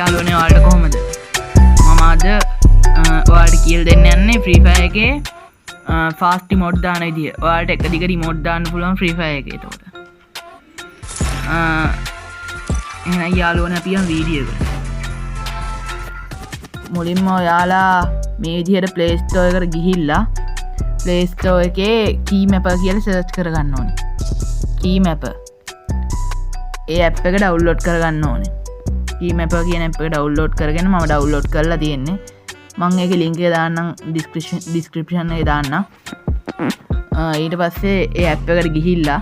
යාළුවනේ ඔයාලට කොහොමද? මම අද ඔයාලට කියලා දෙන්න යන්නේ Free Fire එකේ fast mode දාන විදිය. ඔයාලට එක දිගට remote දාන්න පුළුවන් Free Fire එකේ. එතකොට එහෙනම් යාළුවනේ අපි යමු වීඩියෝ එකට. මුලින්ම ඔයාලා මේ විදිහට Play Store එකට ගිහිල්ලා Play Store එකේ Keymapper කියලා search කරගන්න ඕනේ. Keymapper. ඒ app එක download කරගන්න ඕනේ. Keymapper කියන app එක download කරගෙන මම download කරලා තියෙන්නේ. මම ඒකේ link එක දාන්නම් description එකේ දාන්නම්. ඊට පස්සේ ඒ app එකට ගිහිල්ලා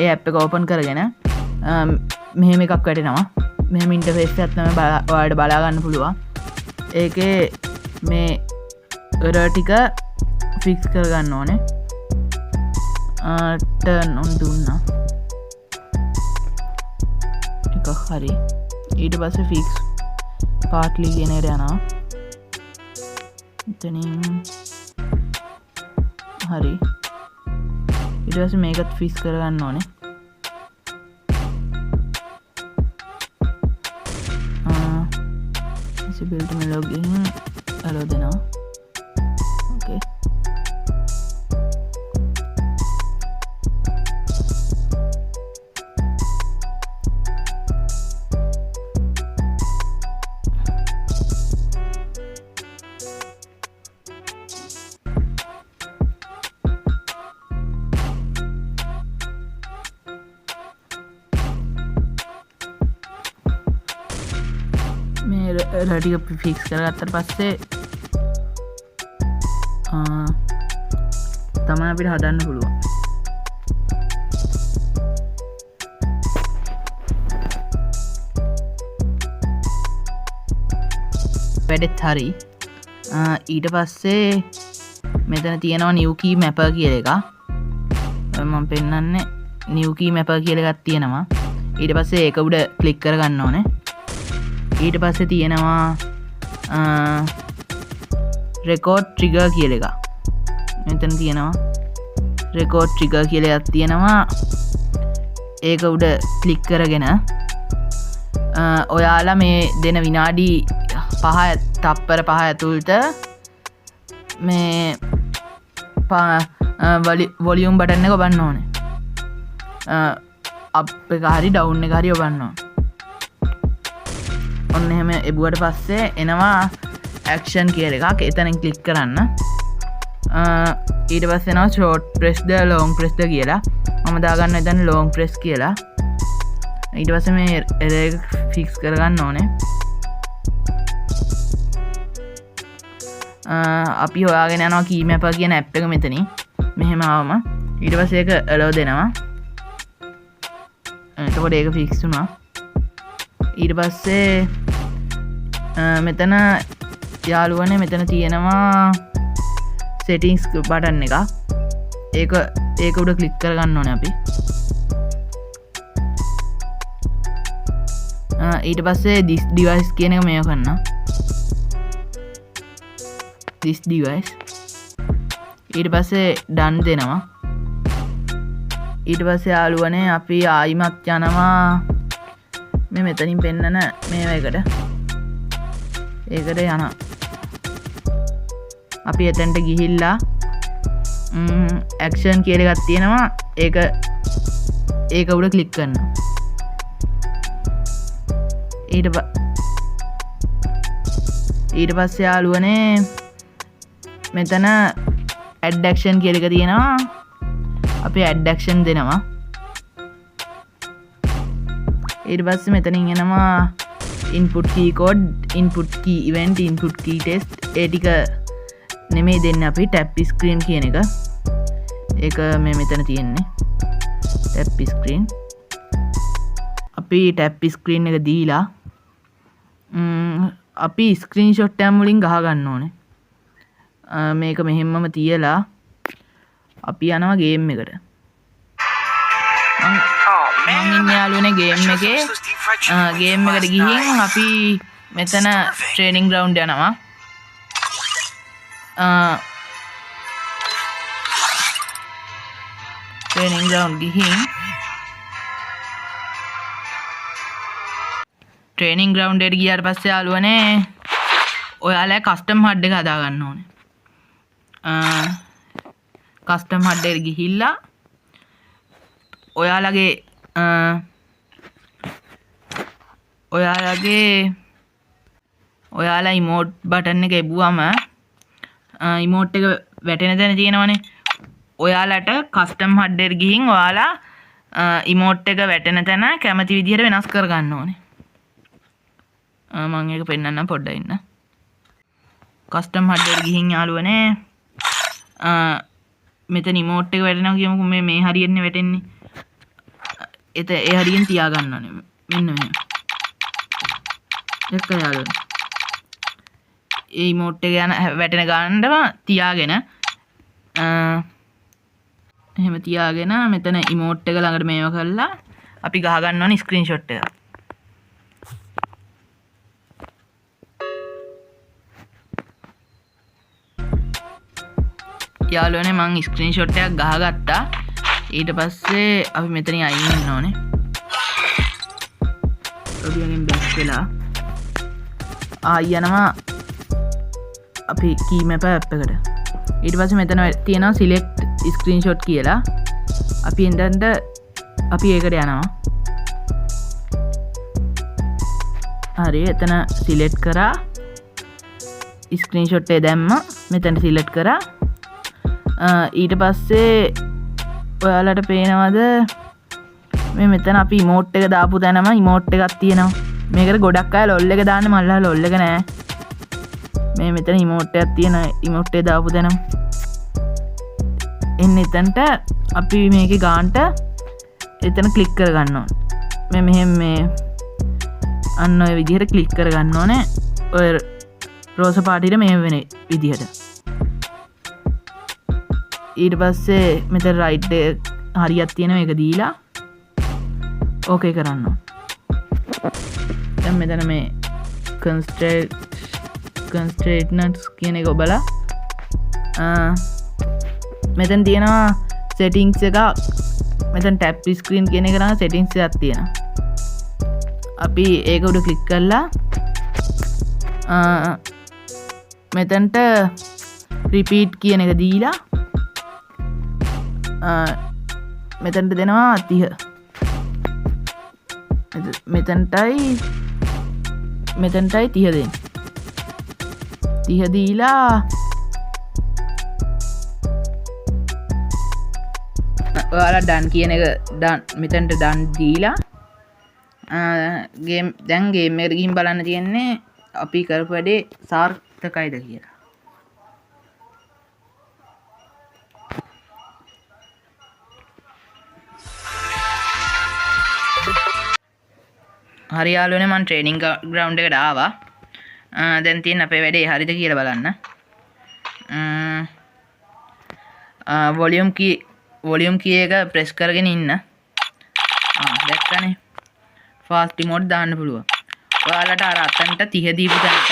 ඒ app එක open කරගෙන මෙහෙම එකක් වැටෙනවා. මෙහෙම interface එකක් තමයි ඔයාලට බලා ගන්න පුළුවන්. ඒකේ මේ error ටික fix කරගන්න ඕනේ. turn on දුන්නා. ටිකක් හරි. ඊට පස්සේ fix partly කියන එකට යනවා. එතනින් හරි. ඊට පස්සේ මේකත් fix කරගන්න ඕනේ. build me login allow දෙනවා. okay ටික ෆික්ස් කරගත්තට පස්සේ තමයි අපිට හදන්න පුළුවන්. වැඩෙත් හරි. ඊට පස්සේ මෙතන තියෙනවා new keymapper කියලා එකක්. මම පෙන්නන්නේ new keymapper කියලා එකක් තියෙනවා. ඊට පස්සේ ඒක උඩ ක්ලික් කරගන්න ඕනේ. ඊට පස්සේ තියෙනවා record trigger කියලා එකක්. මෙතන තියෙනවා record trigger කියලා එකක් තියෙනවා. ඒක උඩ ක්ලික් කරගෙන ඔයාලා මේ දෙන විනාඩි 5 තප්පර 5 ඇතුළත මේ වොලියුම් බටන් එක ඔබන්න ඕනේ. අප් එක හරි ඩවුන් එක හරි ඔබන්න ඕනේ. ඔන්න එහෙම එබුවට පස්සේ එනවා action කියලා එකක්. එතනින් ක්ලික් කරන්න. ඊට පස්සේ එනවා short press ද long press ද කියලා. මම දාගන්න එතන long press කියලා. ඊට පස්සේ මේ error එක fix කරගන්න ඕනේ. අපි හොයාගෙන යනවා Keymapper කියන app එක මෙතනින්. මෙහෙම ආවම ඊට පස්සේ ඒක allow දෙනවා. එතකොට ඒක fix වුණා. ඊට පස්සේ මෙතන යාළුවනේ මෙතන තියෙනවා settings බටන් එක. ඒක උඩ ක්ලික් කරගන්න ඕනේ අපි. ඊට පස්සේ this device කියන එක මේව කරන්න. this device. ඊට පස්සේ done දෙනවා. ඊට පස්සේ යාළුවනේ අපි ආයිමත් යනවා මේ මෙතනින් පෙන්නන මේවයකට. ඒකට යන අපි එතැන්ට ගිහිල්ලා ඇක්ෂන් කියල එකක් තියෙනවා. ඒක උඩ ක්ලික් කරන්න. ඊට පස්සේ යාළුවනේ මෙතන ඇඩ් ඇක්ෂන් කියල එක තියෙනවා. අපි ඇඩ් ඇක්ෂන් දෙනවා. ඊට පස්සේ මෙතනින් එනවා input key code, input key event, input key test. ඒ ටික නෙමෙයි දෙන්නේ අපි tap screen කියන එක. ඒක මේ මෙතන තියෙන්නේ tap screen. අපි tap screen එක දීලා අපි screenshot එකක් මුලින් ගහ ගන්න ඕනේ. මේක මෙහෙම්මම තියලා අපි යනවා ගේම් එකට. මම ඉන්නේ යාළුවනේ ගේම් එකේ. ගේම් එකට ගිහින් අපි මෙතන ට්‍රේනින් ග්‍රවුන්ඩ් යනවා. ට්‍රේනින් ග්‍රවුන්ඩ් ගිහින් ට්‍රේනින් ග්‍රවුන්ඩ් එකට ගියාට පස්සේ යාළුවනේ ඔයාලා කස්ටම් හඩ් එක හදා ගන්න ඕනේ. කස්ටම් හඩ් එකට ගිහිල්ලා ඔයාලා ඉමෝට් බටන් එක එබුවම ඉමෝට් එක වැටෙන තැන තියෙනවනේ. ඔයාලට කස්ටම් හඩ් එකට ගිහින් ඔයාලා ඉමෝට් එක වැටෙන තැන කැමති විදිහට වෙනස් කරගන්න ඕනේ. මම ඒක පෙන්නන්නම් පොඩ්ඩක් ඉන්න. කස්ටම් හඩ් එකට ගිහින් යාළුවනේ මෙතන ඉමෝට් එක වැටෙනවා කියමුකෝ. මේ හරියන්නේ වැටෙන්නේ. ඒ හරියෙන් තියාගන්න ඕනේ. මෙන්න මෙහෙම. එක්ක යාළුවනේ. ඒ ඉමෝට් එක යන වැටෙන ගන්නව තියාගෙන එහෙම තියාගෙන මෙතන ඉමෝට් එක ළඟට මේව කරලා අපි ගහ ගන්න ඕනේ ස්ක්‍රීන්ෂොට් එක. යාළුවනේ මං ස්ක්‍රීන්ෂොට් එකක් ගහගත්තා. ඊට පස්සේ අපි මෙතනින් අයින් වෙන්න ඕනේ. ඔබියගෙන් බැක් වෙලා යනවා අපි කී මැප් ඇප් එකට. ඊට පස්සේ මෙතන තියෙනවා සිලෙක්ට් ස්ක්‍රීන්ෂොට් කියලා. අපි එතනට අපි ඒකට යනවා. හරි එතන සිලෙක්ට් කරා ස්ක්‍රීන්ෂොට් එක දැම්මා. මෙතන සිලෙක්ට් කරා. ඊට පස්සේ ඔයාලට පේනවද මේ මෙතන අපි ඉමෝට් එක දාපු තැනම ඉමෝට් එකක් තියෙනවා. මේකට ගොඩක් අය ලොල් එක දාන්නේ මල්ලා ලොල් එක නෑ. මේ මෙතන ඉමෝට් එකක් තියෙන ඉමෝට් එක දාපු තැනම එන්න එතනට අපි මේකේ ගානට එතන ක්ලික් කරගන්න ඕනේ. මෙහෙම මේ අන්න ඔය විදිහට ක්ලික් කරගන්න ඕනේ. ඔය රෝස පාටියට මේ වෙන විදිහට. ඊට පස්සේ මෙතන රයිට් හරියක් තියෙනවා ඒක දීලා ඕකේ කරන්න ඕනේ. දැන් මෙතන මේ constraints කියන එක ඔබලා මෙතන තියෙනවා settings එක. මෙතන tap screen කියන එක නම් settings එකක් තියෙනවා. අපි ඒක උඩ ක්ලික් කරලා මෙතනට repeat කියන එක දීලා මෙතනට දෙනවා 30. මෙතනටයි 30 දෙන්න. 30 දීලා ඔයාලා done කියන එක මෙතනට done දීලා දැන් ගේම් එකට ගිහින් බලන්න තියෙන්නේ අපි කරපු වැඩේ සාර්ථකයිද කියලා. හරි යාළුවනේ මම ට්‍රේනින් ග්‍රවුන්ඩ් එකට ආවා. දැන් තියෙන අපේ වැඩේ හරිද කියලා බලන්න. වොලියුම් කී එක ප්‍රෙස් කරගෙන ඉන්න. දැක්කනේ. ෆාස්ට් ඉමෝට් දාන්න පුළුවන්. ඔයාලට අර අතන්ට 30 දීපු තැනට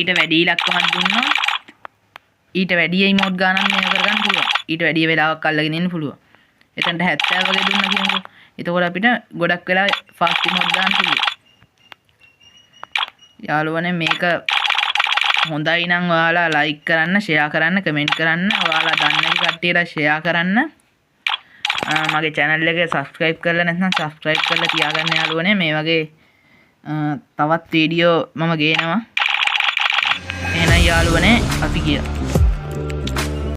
ඊට වැඩි ඉලක්කමක් දුන්නොත් ඊට වැඩි ඉමෝට් ගානක් මේක කරගන්න පුළුවන්. ඊට වැඩි වෙලාවක් අල්ලගෙන ඉන්න පුළුවන්. එතනට 70 වගේ දුන්නා කියමුකෝ. එතකොට අපිට ගොඩක් වෙලා ෆාස්ට් ඉමෝට් දාන්න පුළුවන්. යාළුවනේ මේක හොඳයි නම් ඔයාලා ලයික් කරන්න, ෂෙයා කරන්න, කමෙන්ට් කරන්න. ඔයාලා දන්නේ නැති කට්ටියට ෂෙයා කරන්න. මගේ channel එක subscribe කරලා නැත්නම් subscribe කරලා තියාගන්න යාළුවනේ. මේ වගේ තවත් වීඩියෝ මම ගේනවා. එහෙනම් යාළුවනේ අපි ගියා.